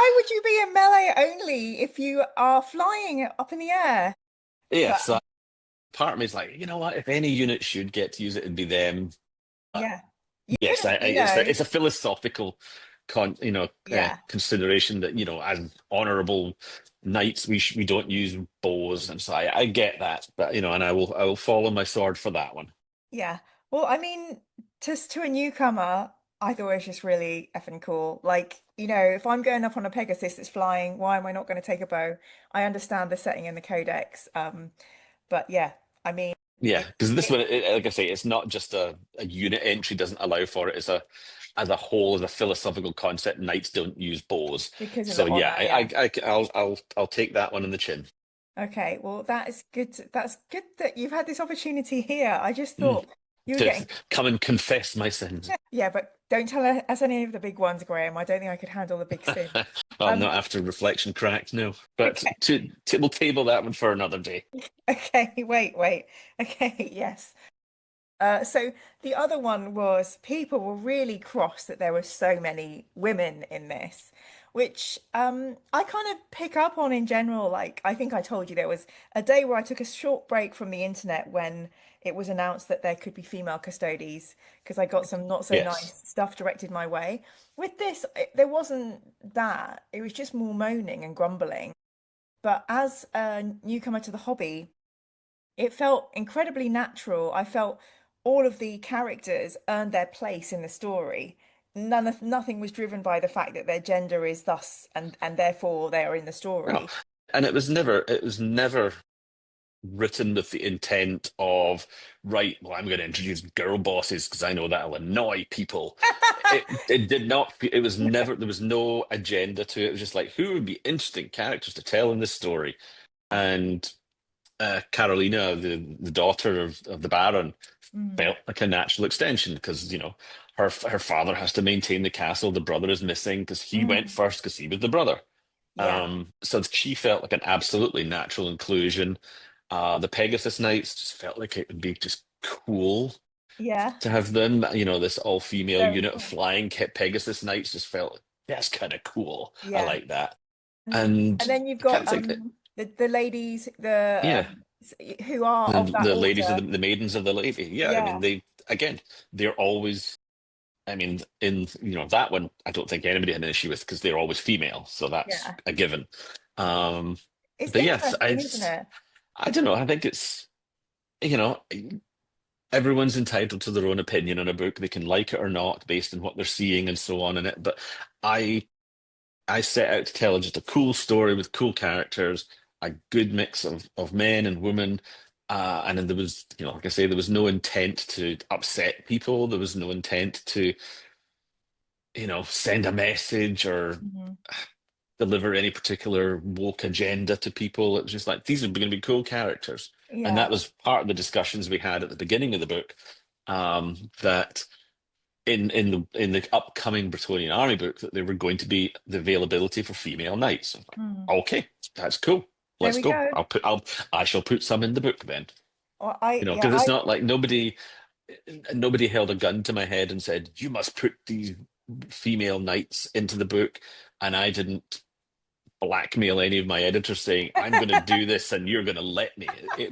why would you be in melee only if you are flying up in the air? Yeah, But so part of me is like, you know what? If any unit should get to use it, it'd be them. But yeah, you yes, couldn't, it's a philosophical yeah, consideration that as honorable knights we don't use bows, and so I get that, but and I will follow my sword for that one. yeah. Well, I mean, just to a newcomer, I thought it was just really effing cool. Like, if I'm going up on a Pegasus that's flying, why am I not going to take a bow? I understand the setting in the codex, but yeah, I mean, Yeah, it, because this it one, like I say, it's not just a unit entry doesn't allow for it. It's a as a whole, as a philosophical concept, knights don't use bows. because of So the yeah, honor, yeah. I'll take that one in the chin. Okay, well, that is good. That's good that you've had this opportunity here. I just Mm. thought you were To getting, come and confess my sins. yeah, but don't tell us any of the big ones, Graham. I don't think I could handle the big sin. Well, Um, not after reflection cracked, no. But okay, we'll table that one for another day. okay, wait. Okay, yes. So the other one was people were really cross that there were so many women in this, which I kind of pick up on in general. Like I think I told you there was a day where I took a short break from the internet when it was announced that there could be female custodies because I got some not so Yes. nice stuff directed my way. With this, there wasn't that. It was just more moaning and grumbling. But as a newcomer to the hobby, it felt incredibly natural. I felt all of the characters earned their place in the story. Nothing was driven by the fact that their gender is thus and therefore they are in the No. story. And it was never written with the intent of, right, well, I'm going to introduce girl bosses because I know that'll annoy people. It did not, it was never, there was no agenda to it. It was just like, who would be interesting characters to tell in this story? And Carolina, the daughter of the Baron, Mm, felt like a natural extension because her father has to maintain the castle. The brother is missing because he went mm, first because he was the brother. yeah, So she felt like an absolutely natural inclusion. The Pegasus Knights just felt like it would be just cool yeah, to have them. This all-female very unit of cool. flying Pegasus Knights just felt like, that's kind of cool. I Yeah. like that. And And then you've I can't got think that, the ladies the yeah, who are of that the ladies of order. the maidens of the lady. Yeah, I mean Yeah, they're always. I mean, in that one, I don't think anybody had an issue with because they're always female, so that's yeah. a given. Um, It's but yes, interesting, isn't it? I don't know. I think it's you know everyone's entitled to their own opinion on a book. They can like it or not based on what they're seeing and so on in it. But I I set out to tell just a cool story with cool characters, a good mix of men and women. And then there was, like I say, there was no intent to upset people. There was no intent to, send a message or Mhm. deliver any particular woke agenda to people. It was just like these are going to be cool characters, and Yeah, that was part of the discussions we had at the beginning of the book. That in the upcoming Bretonian Army book that there were going to be the availability for female knights. I'm mm. like, okay, that's cool. There Let's we go. go. I shall put some in the book then. Well, Because it's not like nobody held a gun to my head and said, you must put these female knights into the book. And I didn't blackmail any of my editors saying, I'm going to do this and you're going to let me. It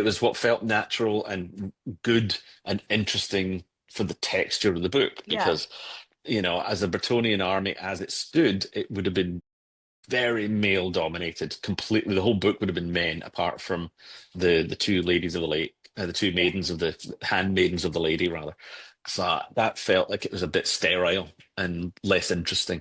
was what felt natural and good and interesting for the texture of the book. yeah, Because, as a Bretonian army as it stood, it would have been very male dominated completely. The whole book would have been men, apart from the two ladies of the lake, the two yeah. maidens of the handmaidens of the lady, rather. So that felt like it was a bit sterile and less interesting.